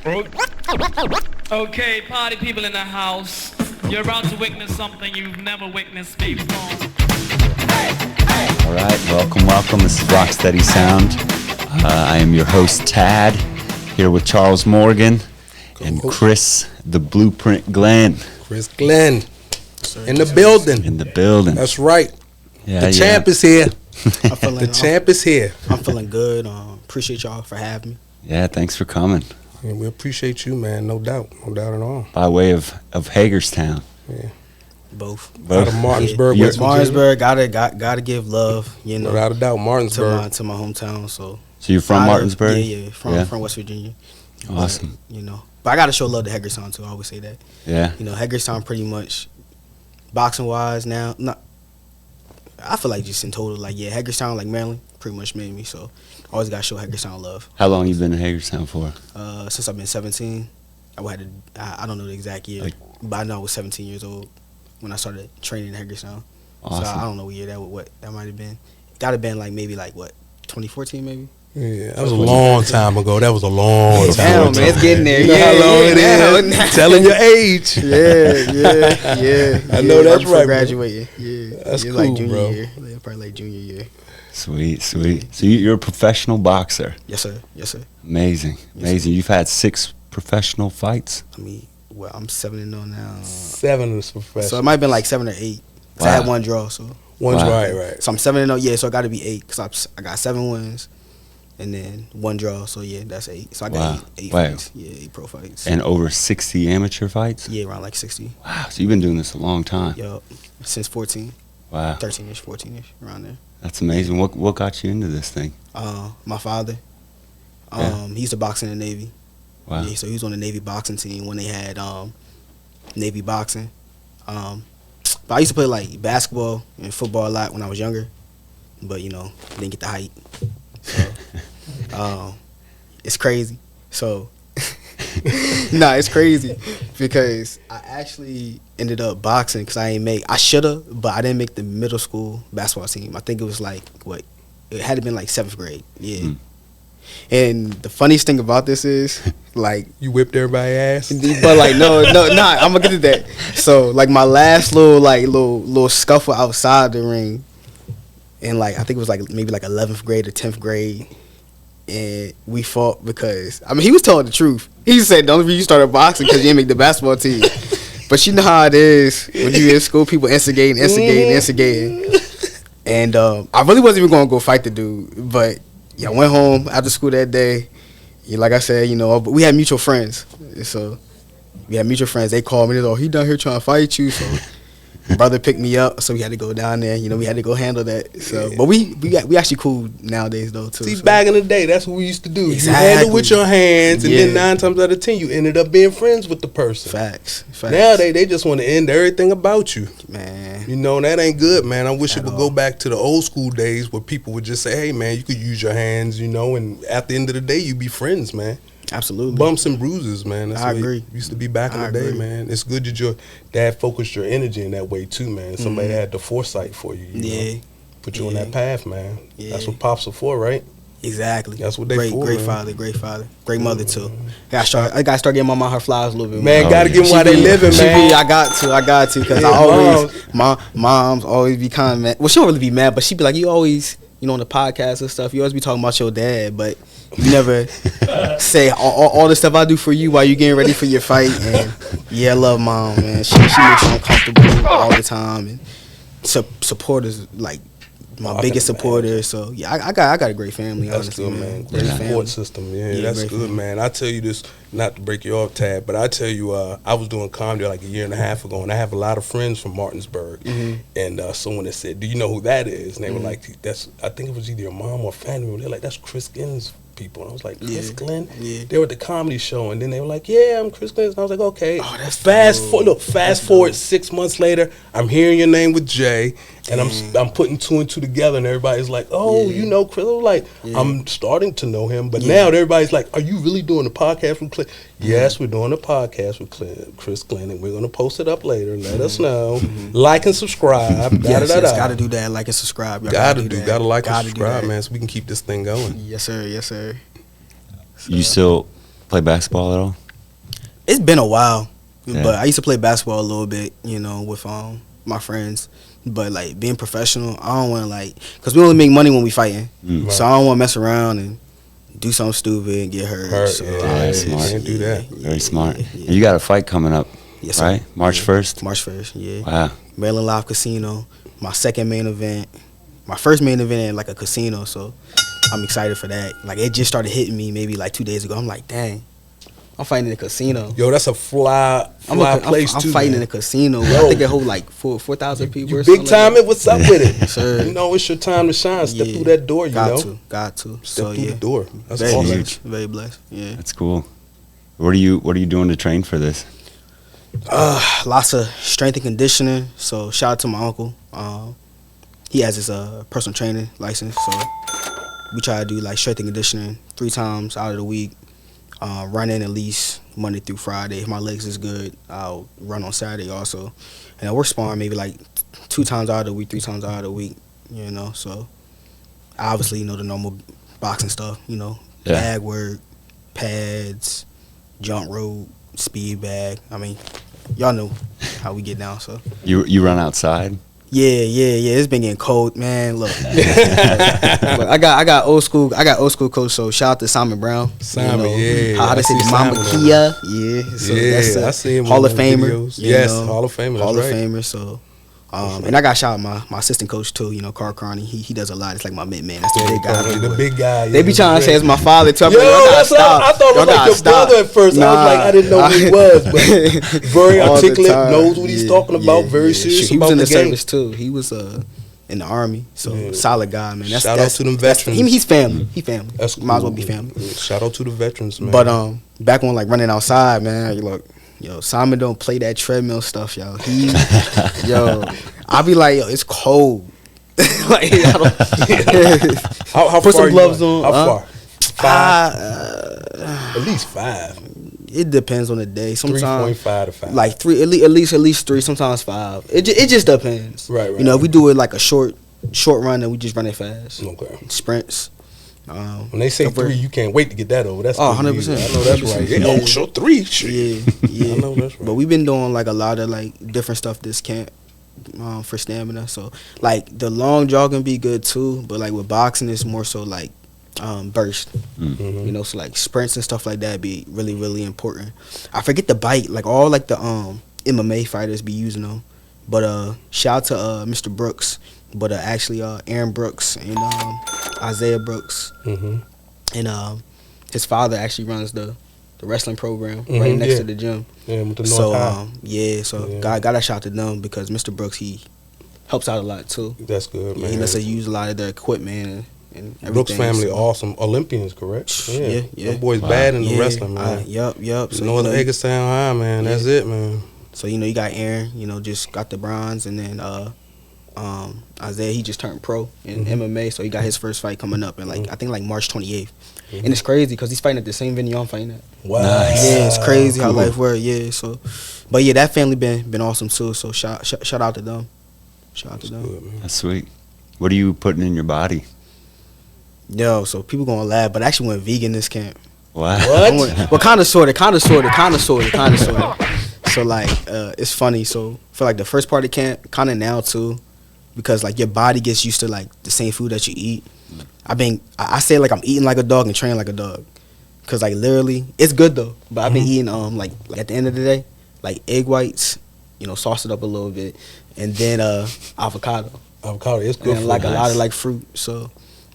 Okay, party people in the house, you're about to witness something you've never witnessed before. All right, welcome. This is Rocksteady Sound. I am your host, Tad, here with Charles Morgan and Chris, the Blueprint Glenn. Chris Glenn, in the building. In the building. That's right. Yeah, the champ is here. The champ is here. I'm feeling good. Appreciate y'all for having me. Yeah, thanks for coming. Yeah, we appreciate you, man. No doubt at all. By way of Hagerstown. Yeah. Both. Out of Martinsburg, yeah. West Virginia. Martinsburg, gotta give love, Without a doubt, Martinsburg. to my hometown. So you're from Martinsburg? Yeah, from West Virginia. Awesome. But, but I gotta show love to Hagerstown too. I always say that. Yeah. Hagerstown pretty much, boxing wise now, I feel like just in total, Hagerstown, Maryland, pretty much made me. So always gotta show Hagerstown love. How long you been in Hagerstown for? Since I've been 17. I don't know the exact year, but I know I was 17 years old when I started training in Hagerstown. Awesome. So I don't know what year that might have been. Gotta been maybe 2014 maybe. Yeah, that was a long time ago. That was a long time. Damn, man, it's getting there. You know how long it is. Telling your age. Yeah. I know that's right. Graduating. Yeah, that's cool, junior bro. year. Probably junior year. Sweet. So you're a professional boxer. Yes, sir. Amazing. You've had 6 professional fights. I'm 7-0 now. 7 is professional. So it might have been 7 or 8. Wow. I had 1 draw. So one's right. So I'm 7-0. Yeah, so I got to be 8 because I got 7 wins. And then 1 draw, so yeah, that's 8. So I got 8 fights. Yeah, 8 pro fights. And over 60 amateur fights? Yeah, around 60. Wow, so you've been doing this a long time. Yup, since 14. Wow. 13-ish, 14-ish, around there. That's amazing. What got you into this thing? My father. He used to box in the Navy. Wow. Yeah, so he was on the Navy boxing team when they had Navy boxing. But I used to play basketball and football a lot when I was younger. But, didn't get the height. So, it's crazy. So, it's crazy because I actually ended up boxing because I should have, but I didn't make the middle school basketball team. I think it was it had to been 7th grade. Yeah. Mm. And the funniest thing about this is, you whipped everybody's ass? But, no, I'm going to get to that. So, my last little scuffle outside the ring, and I think it was maybe 11th grade or 10th grade, and we fought because he was telling the truth. He said the only reason you started boxing because you didn't make the basketball team. But you know how it is when you in school, people instigating. And I really wasn't even going to go fight the dude, but I went home after school that day. Like I said, but we had mutual friends, so we had mutual friends. They called me. They're he down here trying to fight you, so. Brother picked me up, so we had to go down there. We had to go handle that. So, yeah. But we actually cool nowadays though too. See, so. Back in the day, that's what we used to do. Exactly. You handle with your hands, and then 9 times out of 10, you ended up being friends with the person. Facts. Now they just want to end everything about you, man. That ain't good, man. I wish it would go back to the old school days where people would just say, "Hey, man, you could use your hands," and at the end of the day, you be friends, man. Absolutely. Bumps and bruises, man. That's I agree. It used to be back in the day, man. It's good that your dad focused your energy in that way too, man. Somebody had the foresight for you. You know? Put you on that path, man. Yeah. That's what pops are for, right? Exactly. That's what they for, Great father, great mother too. I gotta start getting my mom her flowers a little bit more. Man, gotta give them while they living, man. I got to, because I always, moms always be kind of mad. Well, she don't really be mad, but she be like, you always, on the podcast and stuff, you always be talking about your dad, but you never say all the stuff I do for you while you getting ready for your fight. And I love mom, man. She makes me uncomfortable all the time, and support is my biggest supporter. So I got a great family. That's honestly, good, man. Great support system. Yeah, that's good, family. Man. I tell you this, not to break you off, Tad, but I tell you, I was doing comedy a year and a half ago, and I have a lot of friends from Martinsburg. Mm-hmm. And someone that said, "Do you know who that is?" And they were like, "That's." I think it was either your mom or family. They're like, "That's Chris Glenn's people." And I was like, Chris Glenn? Yeah. They were at the comedy show, and then they were like, "Yeah, I'm Chris Glenn." And I was like, "Okay." Oh, that's fast forward 6 months later, I'm hearing your name with Jay, and I'm putting 2 and 2 together, and everybody's like, "Oh, you know Chris?" I was like, I'm starting to know him, but now everybody's like, "Are you really doing a podcast with Clint?" Yes, we're doing a podcast with Chris Glenn, and we're gonna post it up later. Let us know. Like and subscribe. Yes, gotta do that. Like and subscribe. Gotta like and subscribe, man, so we can keep this thing going. Yes, sir. You still play basketball at all? It's been a while, Yeah. but I used to play basketball a little bit, you know, with my friends. But like being professional, I don't want to cause we only make money when we fighting, so I don't want to mess around and do something stupid and get hurt. So, that's smart. Can't do that. Very smart. And you got a fight coming up, Yes, sir. right? March 1st? March 1st, yeah. Wow. Maryland Live Casino, my second main event, my first main event in like a casino, so I'm excited for that. Like it just started hitting me maybe like 2 days ago. I'm like, dang, I'm fighting in a casino. Yo, that's a fly place I'm too. fighting man. in a casino. Yo. I think it hold like 4,000 people. You or big something time like it. What's up with it? Sir. You know, it's your time to shine. Step Yeah. through that door. You know, Got to. step So through yeah, the door. That's very awesome. huge. blessed. Very blessed. Yeah. That's cool. What are you doing to train for this? Lots of strength and conditioning. So shout out to my uncle. He has his personal training license. So we try to do like strength and conditioning 3 times out of the week. Running at least Monday through Friday. If my legs is good, I'll run on Saturday also. And we're sparring maybe like 2 times out of the week, 3 times out of the week. You know, so obviously you know the normal boxing stuff. You know, Yeah. bag work, pads, jump rope, speed bag. I mean, y'all know how we get down. So You run outside? yeah. It's been getting cold, man. Look, but I got old school coach. So shout out to Simon Brown. Simon, you know, yeah. How I they say see the Mamba Simon on Kia. Yeah, so that's I see him Hall on of the Famer. videos. you Yes, know, Hall of Famer. That's Hall of right. Famer. So. And I got shout out my assistant coach too, you know, Carl Carney. He does a lot. It's like my man. That's the big guy. The big guy. They be trying to say it's my father too. I'm Yo, like, y'all gotta that's what stop. I thought it Y'all was like gotta your stop. brother at first. I was like, I didn't know who he was, but very All the articulate, time. knows what he's talking about, very serious He about was in the the game. service too. He was in the army, so Yeah. solid guy, man. Shout out to them veterans. He's family. He family. That's Might as well cool. be family. Shout out to the veterans, man. But back when like running outside, man. Look, yo, Simon don't play that treadmill stuff, yo. I be like, yo, it's cold. Like, I don't, how put far some gloves you on. How far? 5? Uh, At least 5. it depends on the day. Sometimes 3.5 to 5. like 3, at least 3. Sometimes 5. It just depends. Right. You know, if we do it like a short run, then we just run it fast. Okay. Sprints. When they say Don't 3, worry. you can't wait to get that over. That's Oh, good 100%. news. I know that's right. 100%. Yeah. Oh, sure, 3. Shit. Yeah. I know that's right. But we've been doing like a lot of like different stuff this camp for stamina. So like the long jogging be good too, but like with boxing it's more so like burst. Mhm. You know, so like sprints and stuff like that be really, really important. I forget the bite, like all like the MMA fighters be using them. But shout out to Mr. Brooks, but actually Aaron Brooks and Isaiah Brooks, Mm-hmm. and his father actually runs the wrestling program right Mhm, next yeah. to the gym. Yeah, with the North So High. so Yeah. got a shout to them because Mr. Brooks he helps out a lot too. That's good, Yeah, man. he lets us use a lot of their equipment and everything. Brooks family, so. awesome Olympians, correct? Yeah. Them boys bad in the Yeah, wrestling, man. Yep. So no other Hagerstown High, man. That's Yeah. it, man. So you know you got Aaron, you know, just got the bronze, and then Isaiah he just turned pro in MMA, so he got his first fight coming up in like I think like March 28th, and it's crazy because he's fighting at the same venue I'm fighting at. Wow. Nice. Yeah, it's crazy how Cool. life works. Yeah, so, but yeah, that family been awesome too. So shout out to them. Shout out to them. Good, man. That's sweet. What are you putting in your body? Yo, so people gonna laugh, but I actually went vegan this camp. Wow. Well, kind of sorta. So like, it's funny. So for like the first part of camp, kind of now too, because like your body gets used to like the same food that you eat. I say like I'm eating like a dog and training like a dog, cause like literally it's good though. But I've been eating like at the end of the day, like egg whites, you know, sauce it up a little bit, and then avocado. Avocado is good And for like you. a lot of like fruit. So,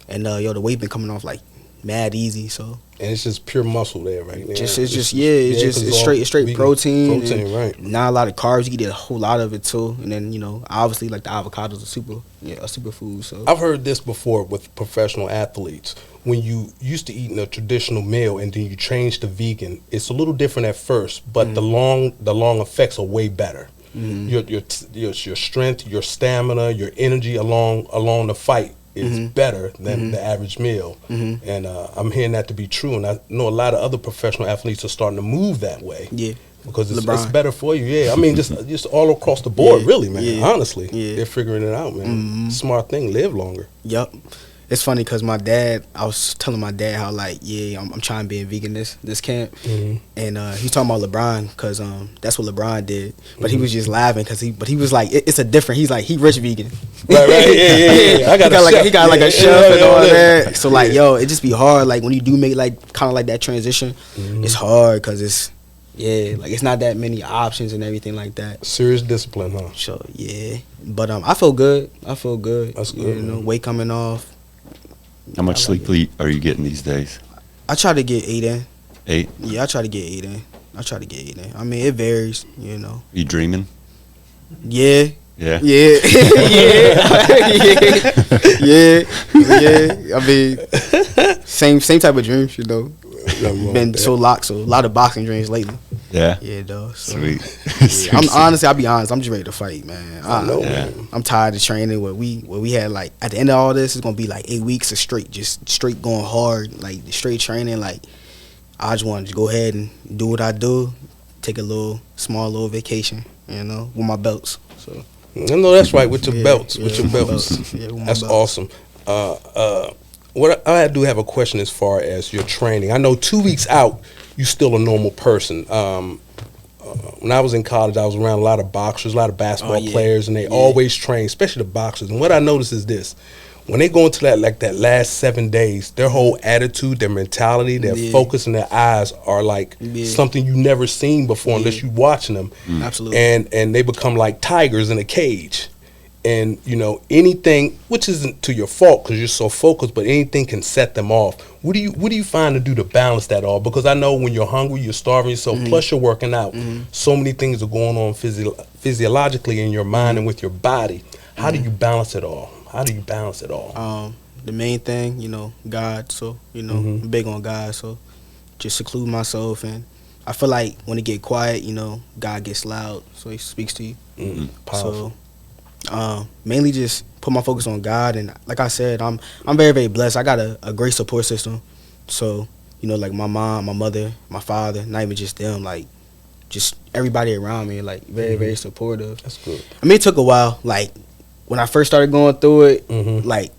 and the weight been coming off like mad easy. So And it's just pure muscle there right now. it's 'cause straight vegan protein. Protein, and right. Not a lot of carbs. You get a whole lot of it too. And then, you know, obviously like the avocado's a superfood. So I've heard this before with professional athletes. When you used to eating a traditional meal and then you change to vegan, it's a little different at first, but the long effects are way better. Your strength, your stamina, your energy along the fight is better than the average meal. And I'm hearing that to be true. And I know a lot of other professional athletes are starting to move that way. yeah. Because it's LeBron. better for you. Yeah, I mean, just all across the board, Yeah, really, man. yeah, Honestly, yeah. they're figuring it out, man. Smart thing, live longer. Yup. it's funny because my dad, I was telling my dad how like, yeah, I'm trying to be in vegan this camp, and he's talking about LeBron because that's what LeBron did, but he was just laughing because he was like, it's a different. He's like he rich vegan, right, yeah. I got he got like a chef and all that. So like, yo, it just be hard. Like when you do make like kind of like that transition, it's hard because it's. Yeah, like it's not that many options and everything like that. Serious discipline, huh? So yeah, but I feel good. That's good. You know, man. weight coming off. How much sleep are you getting these days? I try to get 8 in. 8? Yeah, I try to get 8 in. I mean, it varies, you know. You dreaming? Yeah. Yeah. Yeah. Yeah. I mean, same type of dreams, you know. Been so locked, so a lot of boxing dreams lately. Yeah. Yeah, though. So. Sweet. Yeah, I'll be honest. I'm just ready to fight, man. I know, man. I'm tired of training. What we had like at the end of all this, it's gonna be like 8 weeks of straight going hard, like straight training. Like I just want to go ahead and do what I do, take a small little vacation, you know, with my belts. So. I know that's right with your belts. Yeah, with your belts. Yeah, with my that's belts. awesome. What I do have a question as far as your training. I know 2 weeks out, you still a normal person. When I was in college, I was around a lot of boxers, a lot of basketball players, and they always train, especially the boxers. And what I noticed is this: when they go into that last 7 days, their whole attitude, their mentality, their focus, and their eyes are like something you never seen before unless you watching them. Absolutely. And they become like tigers in a cage. And, you know, anything, which isn't to your fault because you're so focused, but anything can set them off. What do you find to do to balance that all? Because I know when you're hungry, you're starving yourself, plus you're working out. So many things are going on physiologically in your mind and with your body. How do you balance it all? The main thing, you know, God. So, you know, I'm big on God. So just seclude myself. And I feel like when it get quiet, you know, God gets loud. So he speaks to you. Powerful. So mainly just put my focus on God, and like I said, I'm very, very blessed. I got a great support system. So, you know, like my mom, my mother, my father, not even just them, like just everybody around me, like very, very supportive. That's good. I mean, it took a while. Like when I first started going through it, like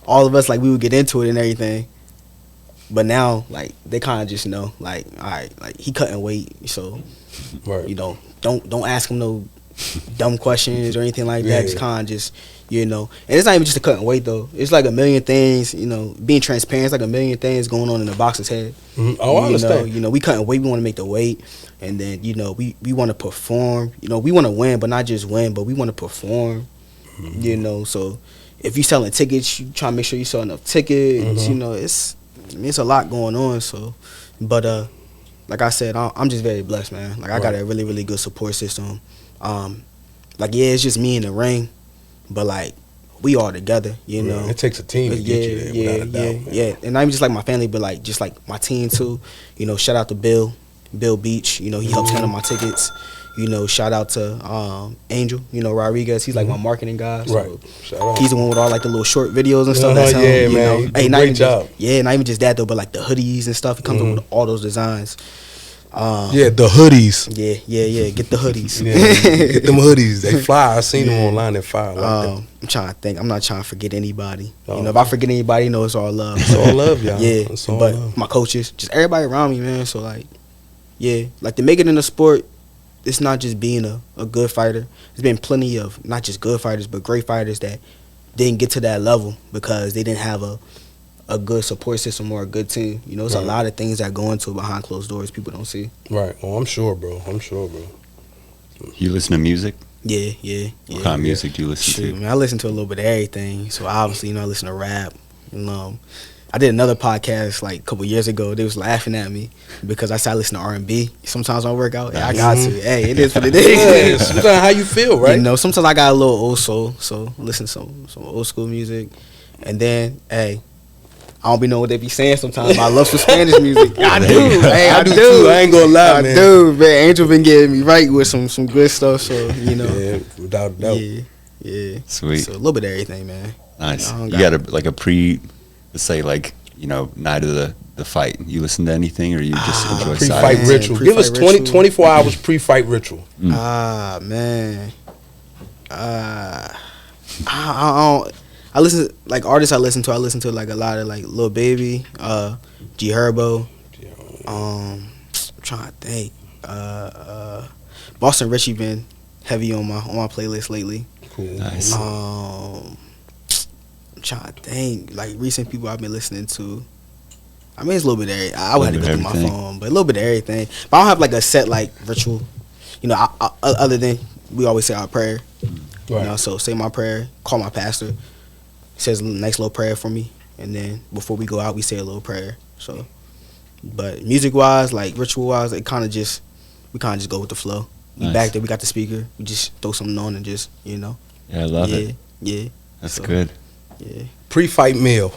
all of us, like we would get into it and everything. But now, like they kind of just know, like, all right, like he couldn't wait. So, you know, don't ask him no dumb questions or anything like that. Just kind of just, you know, and it's not even just a cut and wait though. It's like a million things, you know, being transparent. It's like a million things going on in the boxer's head. Oh, I understand. You know, we couldn't wait. We want to make the weight, and then you know, we want to perform. You know, we want to win, but not just win, but we want to perform. You know, so if you selling tickets, you try to make sure you sell enough tickets. You know, it's a lot going on. So, but like I said, I'm just very blessed, man. Like I got a really, really good support system. Like it's just me in the ring, but like we all together, you know. It takes a team to get you there, without a doubt. Man. Yeah, and not even just like my family, but like just like my team too. You know, shout out to Bill Beach. You know, he helps handle my tickets. You know, shout out to Angel. You know, Rodriguez. He's like my marketing guy. So right. Shout out. He's the one with all like the little short videos and stuff. That's him. Yeah, you man. Know? Hey, great job. Not even just that though, but like the hoodies and stuff. He comes up with all those designs. The hoodies. Yeah. Get the hoodies. Get them hoodies. They fly. I seen them online. They fly. I'm trying to think. I'm not trying to forget anybody. You know, if I forget anybody, you know it's all love. It's all love, y'all. Yeah, it's all but love. My coaches, just everybody around me, man. So like, yeah, like to make it in the sport, it's not just being a good fighter. There's been plenty of not just good fighters, but great fighters that didn't get to that level because they didn't have a good support system or a good team. You know, it's a lot of things that go into behind closed doors people don't see. Right. Oh, I'm sure, bro. You listen to music? Yeah. What kind of music do you listen to? Man, I listen to a little bit of everything. So obviously, you know, I listen to rap. You know, I did another podcast like a couple years ago. They was laughing at me because I started listening to R&B. Sometimes I work out. I got to. Hey, it is what it is. Sometimes how you feel, right? You know, sometimes I got a little old soul, so listen to some old school music. And then, hey, I don't be know what they be saying sometimes. But I love some Spanish music. I do. Hey, I do too. I ain't gonna lie, man. I do, man. Angel been getting me right with some good stuff. So you know, yeah, without a doubt. Yeah. Sweet. So a little bit of everything, man. Nice. You got let's say like, you know, night of the fight. You listen to anything, or you just enjoy pre-fight silence? ritual? Give us 24 hours pre-fight ritual. Man. I I listen like artists. I listen to like a lot of like Lil Baby, G Herbo. I'm trying to think. Boston Richie been heavy on my playlist lately. Cool. Nice. I'm trying to think. Like recent people I've been listening to. I mean, it's a little bit of everything. I would have to go through my phone, but a little bit of everything. But I don't have like a set like ritual. You know, other than we always say our prayer. Right. You know, so say my prayer, call my pastor. He says a nice little prayer for me, and then before we go out, we say a little prayer. So, but music wise, like ritual wise, we kind of just go with the flow. We Nice. back there, we got the speaker. We just throw something on and just Yeah, I love it. Yeah. That's So, good. Yeah. Pre-fight meal.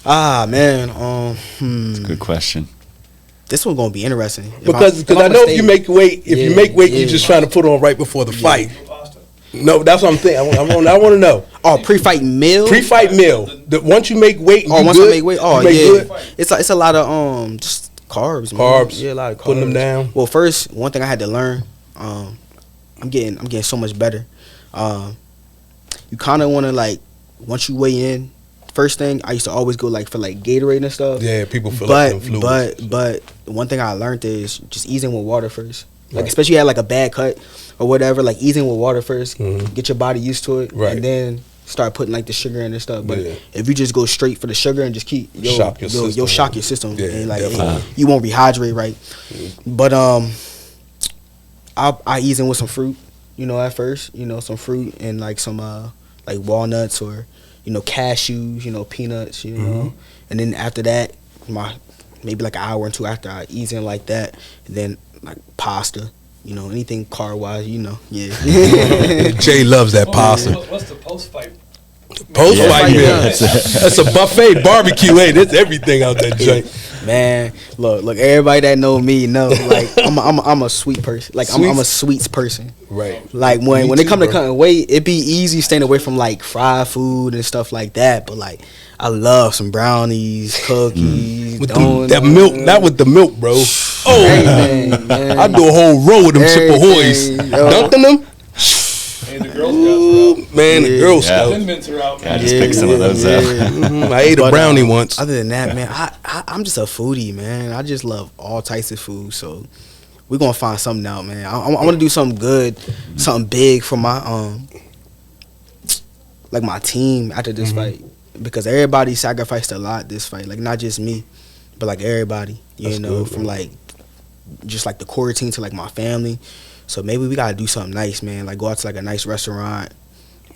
Ah man, It's a good question. this one's gonna be interesting. Because I know if you make weight, you you're just trying to put on right before the fight. No, that's what I'm thinking. I want to know. Oh, pre-fight meal. Pre-fight meal. Once you make weight, Oh, once good, I make weight. Oh, you make yeah. good? It's a lot of just carbs. Man. Carbs. Yeah, a lot of carbs. Putting them down. Well, first, one thing I had to learn. I'm getting so much better. You kind of want to like once you weigh in. First thing I used to always go like for like Gatorade and stuff. Yeah, people feel like them fluids. But one thing I learned is just easing with water first. Like especially had like a bad cut or whatever, like easing with water 1st, get your body used to it, and then start putting like the sugar in and stuff. But if you just go straight for the sugar and just keep you'll shock your system, and like you won't rehydrate right. But I ease in with some fruit, you know, at first, you know, some fruit and like some like walnuts or cashews, peanuts, and then after that, maybe like an hour or two after I ease in like that, and then like pasta, anything carb wise, yeah. Jay loves that pasta. What's the post-fight? Post-fight meal. That's a buffet barbecue. Hey, there's everything out that joint. Man, look, everybody that know me know, like I'm a sweet person. Like I'm a sweets person. Right. Like when it come to cutting weight, it be easy staying away from like fried food and stuff like that. But like I love some brownies, cookies, with donuts. that milk, not with the milk, bro. Oh, Everything, I do a whole row of them Chippehoys. Dunking them. And the Girl Scouts Man, the Girl are out. Scouts. Thin Mints are out. Yeah, I just picked some of those up. I ate a brownie once. Other than that, man, I'm just a foodie, man. I just love all types of food. So we're gonna find something out, man. I want to do something good, something big for my like my team after this fight, because everybody sacrificed a lot this fight. Like not just me, but like everybody. You know, from like just like the core team to like my family. So maybe we gotta do something nice, man. Like go out to like a nice restaurant.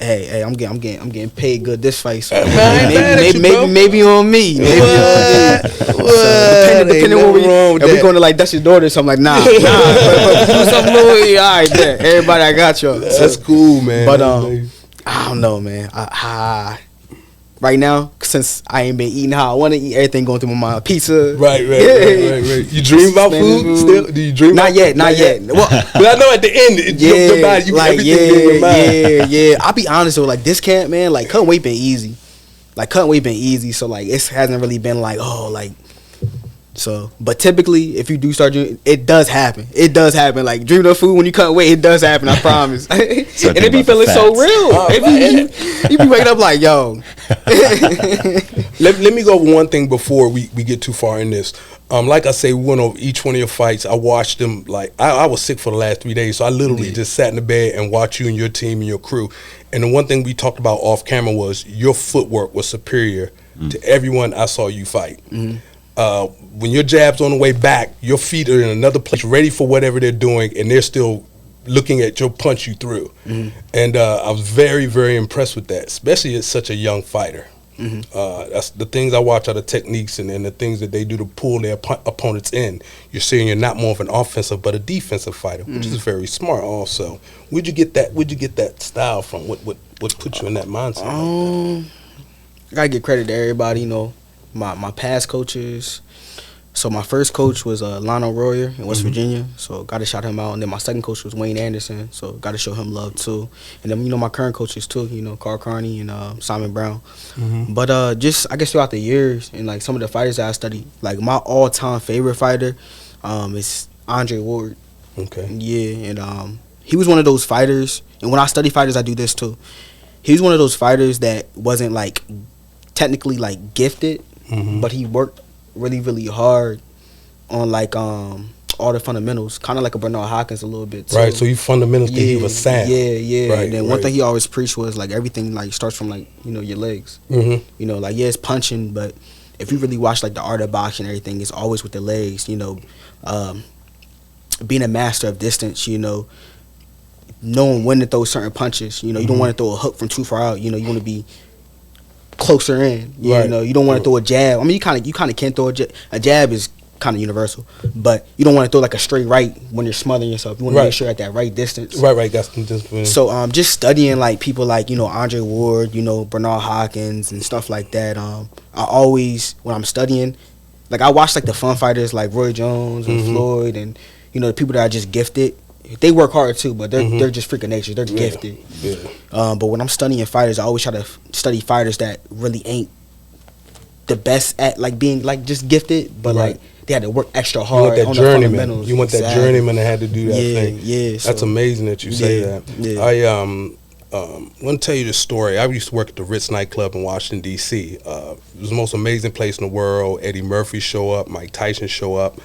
Hey, I'm getting paid good this fight. So maybe on me. Maybe What? So depending where we going to like that's your daughter. So I'm like, nah. But do something little. All right, there. Everybody, I got y'all. That's cool, man. But I don't know, man. Right now, since I ain't been eating how I want to eat, everything going through my mind. Pizza. Right. You dream about food still? Do you dream? Not yet. Well, but I know at the end, your body, everything in your mind. Yeah. I'll be honest though, like this camp, man, like cutting weight been easy. So like it hasn't really been like so. But typically, if you do start doing, it does happen. Like dreaming of food when you cut weight, it does happen. I promise. And it be feeling so real. You be waking up like, yo. Let me go over one thing before we get too far in this. Like I say, we went over each one of your fights. I watched them. Like I was sick for the last 3 days, so I literally just sat in the bed and watched you and your team and your crew. And the one thing we talked about off camera was your footwork was superior to everyone I saw you fight. When your jab's on the way back, your feet are in another place, ready for whatever they're doing, and they're still looking at your punch you through. And I was very, very impressed with that, especially as such a young fighter. That's the things I watch are the techniques and the things that they do to pull their opponents in. You're seeing you're not more of an offensive but a defensive fighter, which is very smart also. Where'd you get that style from? What put you in that mindset? I gotta give credit to everybody, my past coaches. So my first coach was Lionel Royer in West Virginia, so got to shout him out. And then my second coach was Wayne Anderson, so got to show him love too. And then my current coaches too, Carl Carney and Simon Brown. But just I guess throughout the years and like some of the fighters that I studied, like my all-time favorite fighter is Andre Ward. Okay. Yeah, and he was one of those fighters. And when I study fighters, I do this too. He's one of those fighters that wasn't like technically like gifted, but he worked really, really hard on like all the fundamentals, kind of like a Bernard Hopkins a little bit too. Right, so you fundamentals think he was sound. Yeah. Right, And then one thing he always preached was like everything like starts from like, you know, your legs. You know, like it's punching, but if you really watch like the art of boxing and everything, it's always with the legs. You know, being a master of distance. You know, knowing when to throw certain punches. You know, you don't want to throw a hook from too far out. You know, you want to be closer in. You know, you don't want to throw a jab. I mean, you kind of can throw a jab. A jab is kind of universal, but you don't want to throw like a straight right when you're smothering yourself. You want to make sure at that right distance. Right, got some distance. So just studying like people like, you know, Andre Ward, you know, Bernard Hopkins and stuff like that. I always, when I'm studying, like I watch like the fun fighters like Roy Jones and Floyd, and you know, the people that are just gifted. They work hard too, but they're just freaking nature. They're gifted. But when I'm studying fighters, I always try to study fighters that really ain't the best at like being like just gifted, but like they had to work extra hard. You want that on journeyman. the fundamentals. You want that journeyman that had to do that thing. Yeah, That's amazing that you say that. Yeah. I want to tell you this story. I used to work at the Ritz nightclub in Washington D.C. It was the most amazing place in the world. Eddie Murphy show up, Mike Tyson show up.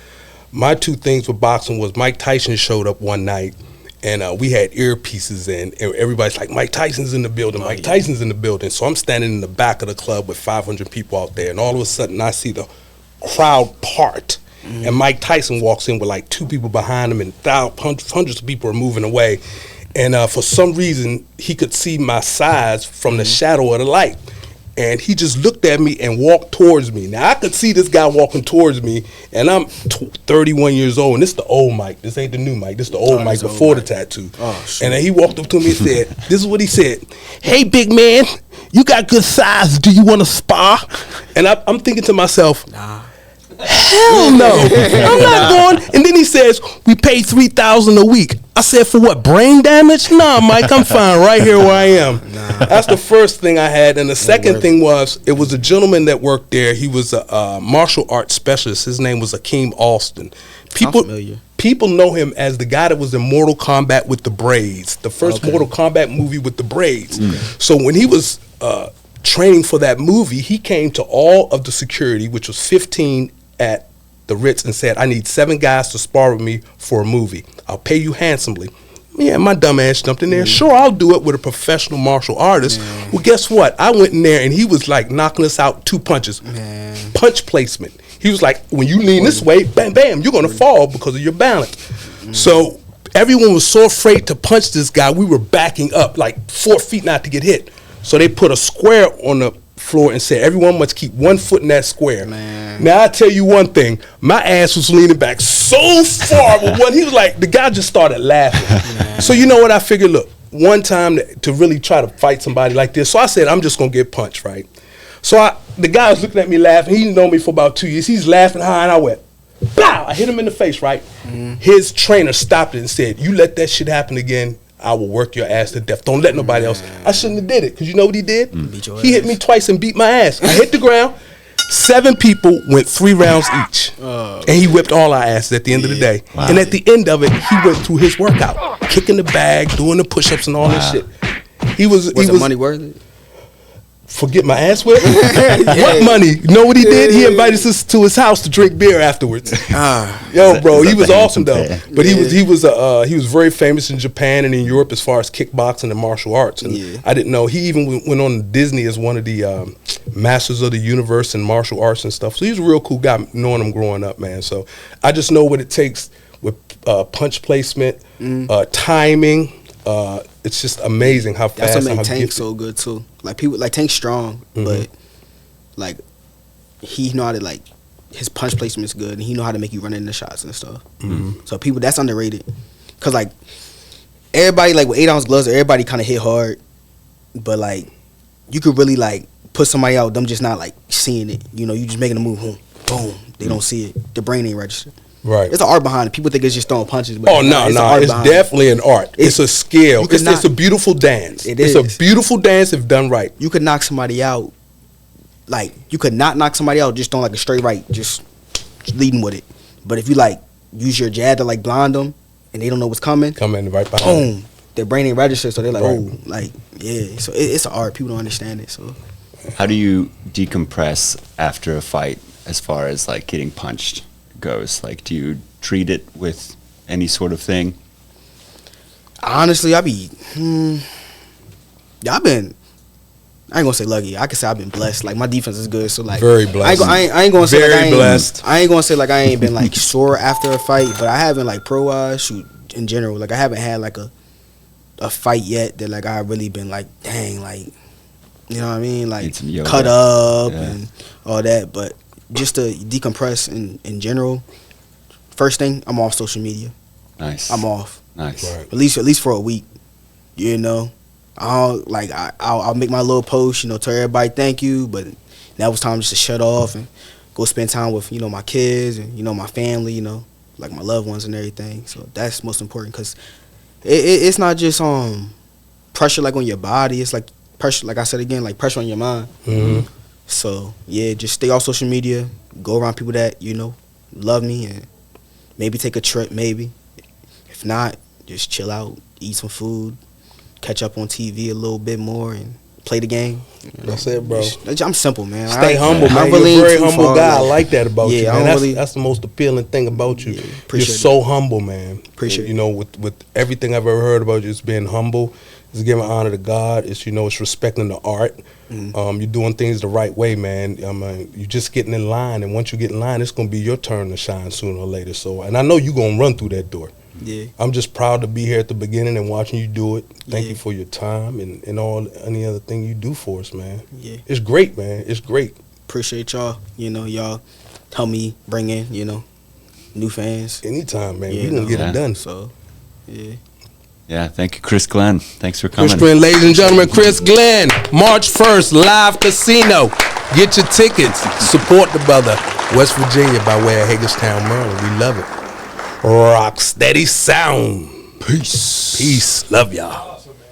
My two things with boxing was Mike Tyson showed up one night, and we had earpieces in, and everybody's like, Mike Tyson's in the building, Mike Tyson's in the building. So I'm standing in the back of the club with 500 people out there, and all of a sudden I see the crowd part, and Mike Tyson walks in with like 2 people behind him, and hundreds of people are moving away. And for some reason, he could see my size from the shadow of the light. And he just looked at me and walked towards me. Now, I could see this guy walking towards me, and I'm 31 years old, and this is the old Mike. This ain't the new Mike. This is the old Mike before the tattoo. And then he walked up to me and said, this is what he said, "Hey, big man, you got good size. Do you want to spar?" And I'm thinking to myself, hell no, I'm not going. And then he says, "We pay $3,000 a week." I said, "For what, brain damage?" "Nah, Mike, I'm fine right here where I am." That's the first thing I had. And the second thing was, it was a gentleman that worked there. He was a martial arts specialist. His name was Akeem Alston. People know him as the guy that was in Mortal Kombat with the braids, the first Mortal Kombat movie with the braids. So when he was training for that movie, he came to all of the security, which was 15 at the Ritz, and said, "I need 7 guys to spar with me for a movie. I'll pay you handsomely." Yeah, my dumb ass jumped in there. Sure, I'll do it with a professional martial artist. Well, guess what? I went in there, and he was like knocking us out 2 punches. Punch placement. He was like, when you lean this way, bam, bam, you're going to fall because of your balance. So everyone was so afraid to punch this guy, we were backing up like 4 feet not to get hit. So they put a square on the floor and said everyone must keep 1 foot in that square. Now I tell you one thing, my ass was leaning back so far with one. He was like, the guy just started laughing. So you know what I figured? Look, one time to really try to fight somebody like this. So I said, I'm just gonna get punched, right? So the guy was looking at me laughing. He's known me for about 2 years. He's laughing high, and I went, bow! I hit him in the face, right? His trainer stopped it and said, "You let that shit happen again, I will work your ass to death. Don't let nobody else." I shouldn't have did it, because you know what he did? He hit me twice and beat my ass. I hit the ground. 7 people went 3 rounds each. And he whipped all our asses at the end of the day. And at the end of it, he went through his workout, kicking the bag, doing the push-ups and all this shit. Was it money worth it? Forget my ass whip? What money? You know what he did? He invited us to his house to drink beer afterwards. Yo, bro, he was awesome though. But he was very famous in Japan and in Europe as far as kickboxing and martial arts. And I didn't know he even went on Disney as one of the masters of the universe in martial arts and stuff. So he's a real cool guy, knowing him growing up, man. So I just know what it takes with punch placement, timing. It's just amazing how fast. That's what made Tank so good too. Like people like Tank's strong, but like he know how to like his punch placement is good, and he know how to make you run into shots and stuff. So people, that's underrated, cause like everybody like with 8-ounce gloves, everybody kind of hit hard, but like you could really like put somebody out, them just not like seeing it. You know, you just making a move, boom, they don't see it. The brain ain't registered. Right. It's an art behind it. People think it's just throwing punches. But it's definitely an art. It's a skill. It's a beautiful dance. It's a beautiful dance if done right. You could knock somebody out. Like, you could not knock somebody out just throwing like a straight right, just leading with it. But if you like use your jab to like blind them and they don't know what's coming, right behind. Boom. their brain ain't registered, so they're like, oh, like yeah. So it's an art. People don't understand it. So How do you decompress after a fight as far as like getting punched goes? Like, do you treat it with any sort of thing? honestly, I ain't gonna say lucky. I can say I've been blessed. Like my defense is good, so like Very blessed. I ain't gonna say Very like, blessed. I ain't gonna say like I ain't been like sore after a fight, but I haven't like shoot in general. Like I haven't had like a fight yet that like I really been like dang like you know what I mean like Need some yoga. cut up Yeah. and all that. But just to decompress in general, first thing I'm off social media. Nice. I'm off Nice. Right. at least for a week. You know. I'll make my little post, you know, tell everybody thank you, but now it's time just to shut off and go spend time with, you know, my kids and, you know, my family, you know, like my loved ones and everything. So that's most important because it's not just pressure like on your body. It's like pressure, like I said again, like pressure on your mind. Mm-hmm. So yeah, just stay off social media, go around people that, you know, love me, and maybe take a trip, maybe. If not, just chill out, eat some food, catch up on TV a little bit more, and play the game. You know? That's it, bro. I'm simple, man. Stay I- humble, I man. really You're a ain't very too humble far, guy. I like that about Yeah, you, I man. don't That's, really- that's the most appealing thing about you. Yeah, You're appreciate so humble, man. Appreciate You know, with everything I've ever heard about you, it's being humble. It's giving honor to God. It's, you know, it's respecting the art. You're doing things the right way, man. I mean, you're just getting in line, and once you get in line, it's gonna be your turn to shine sooner or later. So, and I know you're gonna run through that door. Yeah. I'm just proud to be here at the beginning and watching you do it. Thank Yeah. you for your time and any other thing you do for us, man. Yeah. It's great, man. It's great. Appreciate y'all. You know, y'all help me bring in, you know, new fans. Anytime, man. Yeah, We gonna get Yeah. it done. So, yeah. Yeah, thank you, Chris Glenn. Thanks for Chris coming. Glenn, ladies and gentlemen, Chris Glenn, March 1st, live casino. Get your tickets. Support the brother. West Virginia by way of Hagerstown, Maryland. We love it. Rock steady sound. Peace. Peace. Love y'all. Awesome, man.